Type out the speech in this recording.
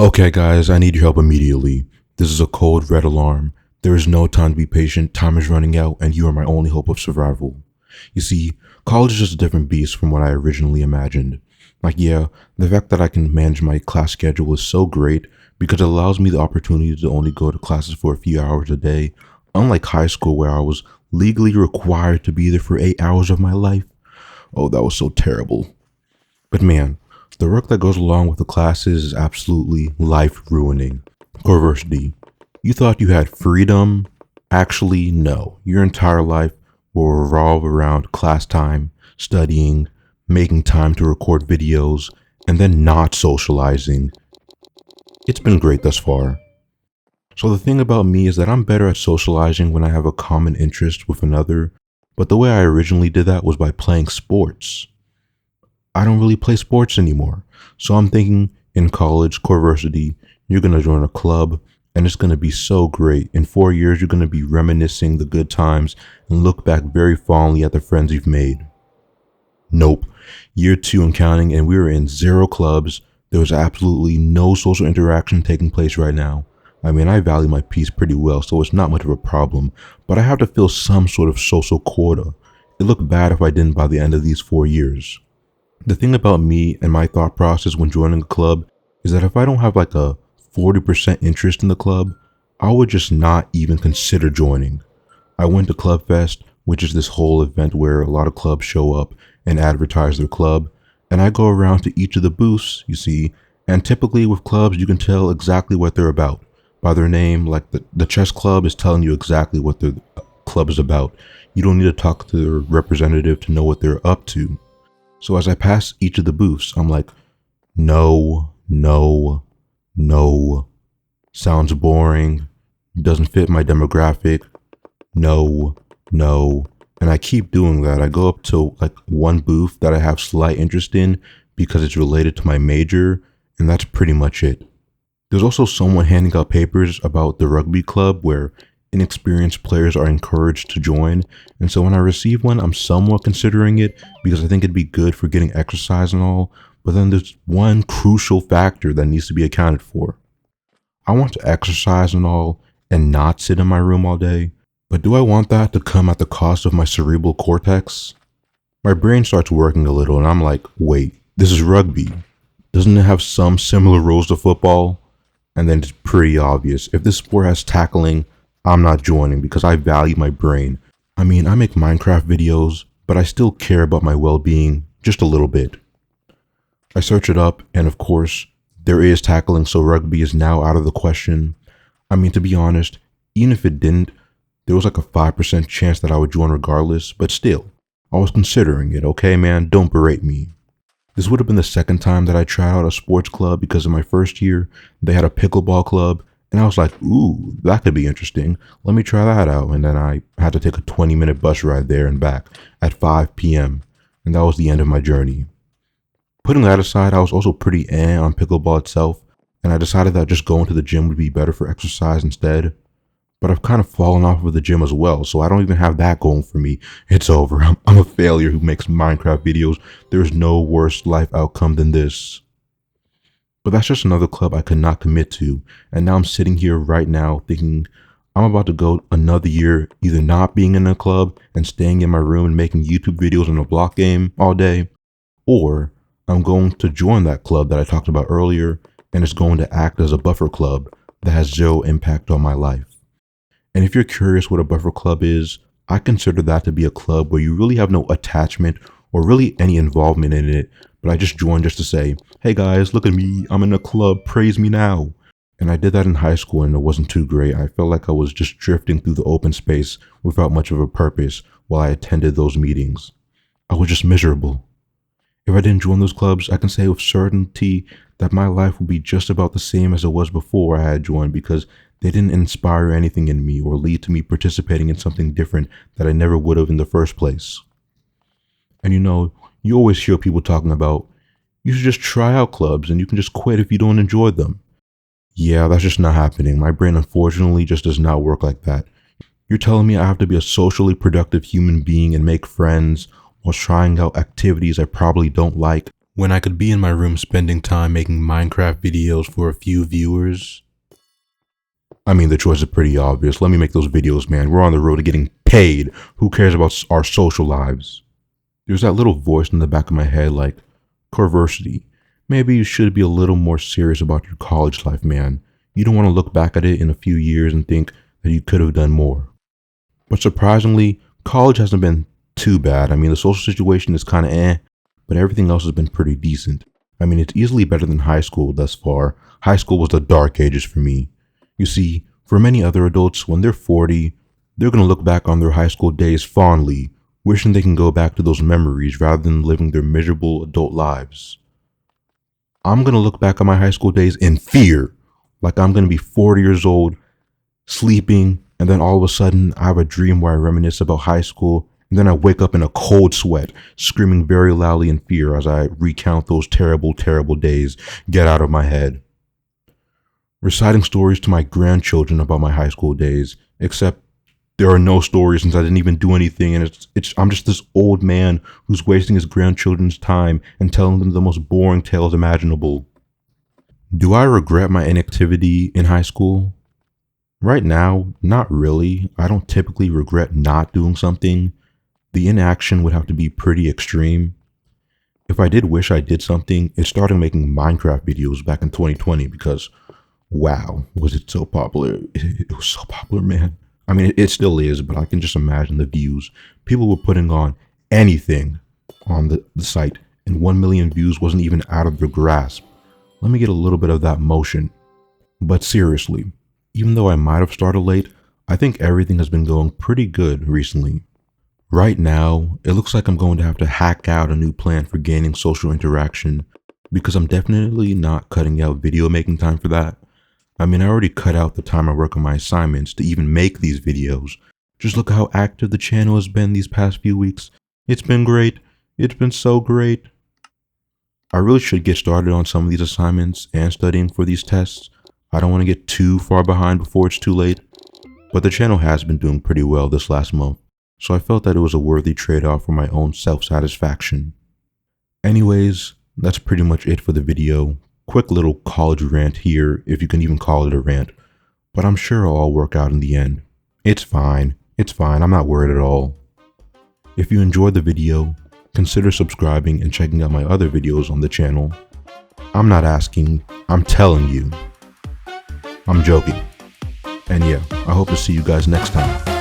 Okay, guys, I need your help immediately. This is a code red alarm. There is no time to be patient, time is running out, and you are my only hope of survival. You see, college is just a different beast from what I originally imagined. Yeah, the fact that I can manage my class schedule is so great because it allows me the opportunity to only go to classes for a few hours a day, unlike high school where I was legally required to be there for 8 hours of my life. Oh, that was so terrible. But man, the work that goes along with the classes is absolutely life ruining. University. You thought you had freedom? Actually, no. Your entire life will revolve around class time, studying, making time to record videos, and then not socializing. It's been great thus far. So the thing about me is that I'm better at socializing when I have a common interest with another, but the way I originally did that was by playing sports. I don't really play sports anymore. So I'm thinking in college, Coreversity, you're going to join a club and it's going to be so great. In 4 years, you're going to be reminiscing the good times and look back very fondly at the friends you've made. Nope. Year 2 and counting, and we were in 0 clubs. There was absolutely no social interaction taking place right now. I mean, I value my peace pretty well, so it's not much of a problem, but I have to fill some sort of social quota. It looked bad if I didn't by the end of these 4 years. The thing about me and my thought process when joining a club is that if I don't have like a 40% interest in the club, I would just not even consider joining. I went to Club Fest, which is this whole event where a lot of clubs show up and advertise their club, and I go around to each of the booths, you see, and typically with clubs you can tell exactly what they're about. By their name, like the chess club is telling you exactly what the club is about. You don't need to talk to their representative to know what they're up to. So as I pass each of the booths, I'm like, no, no, no. Sounds boring. Doesn't fit my demographic. No, no. And I keep doing that. I go up to like one booth that I have slight interest in because it's related to my major, and that's pretty much it. There's also someone handing out papers about the rugby club where inexperienced players are encouraged to join, and so when I receive one, I'm somewhat considering it because I think it'd be good for getting exercise and all, but then there's one crucial factor that needs to be accounted for. I want to exercise and all and not sit in my room all day, but do I want that to come at the cost of my cerebral cortex? My brain starts working a little and I'm like, wait, this is rugby. Doesn't it have some similar rules to football? And then it's pretty obvious. If this sport has tackling, I'm not joining because I value my brain. I mean, I make Minecraft videos, but I still care about my well-being just a little bit. I search it up, and of course, there is tackling, so rugby is now out of the question. I mean, to be honest, even if it didn't, there was like a 5% chance that I would join regardless, but still, I was considering it, okay, man? Don't berate me. This would have been the second time that I tried out a sports club because in my first year, they had a pickleball club, and I was like, ooh, that could be interesting. Let me try that out. And then I had to take a 20-minute bus ride there and back at 5 p.m. And that was the end of my journey. Putting that aside, I was also pretty on pickleball itself. And I decided that just going to the gym would be better for exercise instead. But I've kind of fallen off of the gym as well. So I don't even have that going for me. It's over. I'm a failure who makes Minecraft videos. There's no worse life outcome than this. But that's just another club I could not commit to, and now I'm sitting here right now thinking I'm about to go another year either not being in a club and staying in my room and making YouTube videos on a block game all day, or I'm going to join that club that I talked about earlier, and it's going to act as a buffer club that has zero impact on my life. And if you're curious what a buffer club is, I consider that to be a club where you really have no attachment or really any involvement in it, but I just joined just to say, hey guys, look at me, I'm in a club, praise me now. And I did that in high school and it wasn't too great. I felt like I was just drifting through the open space without much of a purpose while I attended those meetings. I was just miserable. If I didn't join those clubs, I can say with certainty that my life would be just about the same as it was before I had joined because they didn't inspire anything in me or lead to me participating in something different that I never would have in the first place. And you always hear people talking about, you should just try out clubs and you can just quit if you don't enjoy them. Yeah, that's just not happening. My brain unfortunately just does not work like that. You're telling me I have to be a socially productive human being and make friends while trying out activities I probably don't like when I could be in my room spending time making Minecraft videos for a few viewers? I mean, the choice is pretty obvious. Let me make those videos, man. We're on the road to getting paid. Who cares about our social lives? There's that little voice in the back of my head like, Corversity, maybe you should be a little more serious about your college life, man. You don't want to look back at it in a few years and think that you could have done more. But surprisingly, college hasn't been too bad. I mean, the social situation is kind of but everything else has been pretty decent. I mean, it's easily better than high school thus far. High school was the dark ages for me. You see, for many other adults, when they're 40, they're going to look back on their high school days fondly, wishing they can go back to those memories rather than living their miserable adult lives. I'm going to look back on my high school days in fear, like I'm going to be 40 years old, sleeping, and then all of a sudden I have a dream where I reminisce about high school, and then I wake up in a cold sweat, screaming very loudly in fear as I recount those terrible, terrible days get out of my head. Reciting stories to my grandchildren about my high school days, except there are no stories since I didn't even do anything, and I'm just this old man who's wasting his grandchildren's time and telling them the most boring tales imaginable. Do I regret my inactivity in high school? Right now, not really. I don't typically regret not doing something. The inaction would have to be pretty extreme. If I did wish I did something, it's starting making Minecraft videos back in 2020 because, wow, was it so popular. It was so popular, man. I mean, it still is, but I can just imagine the views. People were putting on anything on the site, and 1 million views wasn't even out of their grasp. Let me get a little bit of that motion. But seriously, even though I might have started late, I think everything has been going pretty good recently. Right now, it looks like I'm going to have to hack out a new plan for gaining social interaction because I'm definitely not cutting out video making time for that. I mean, I already cut out the time I work on my assignments to even make these videos. Just look at how active the channel has been these past few weeks. It's been great. It's been so great. I really should get started on some of these assignments and studying for these tests. I don't want to get too far behind before it's too late. But the channel has been doing pretty well this last month, so I felt that it was a worthy trade-off for my own self-satisfaction. Anyways, that's pretty much it for the video. Quick little college rant here, if you can even call it a rant, but I'm sure it'll all work out in the end. It's fine, I'm not worried at all. If you enjoyed the video, consider subscribing and checking out my other videos on the channel. I'm not asking, I'm telling you. I'm joking. And yeah, I hope to see you guys next time.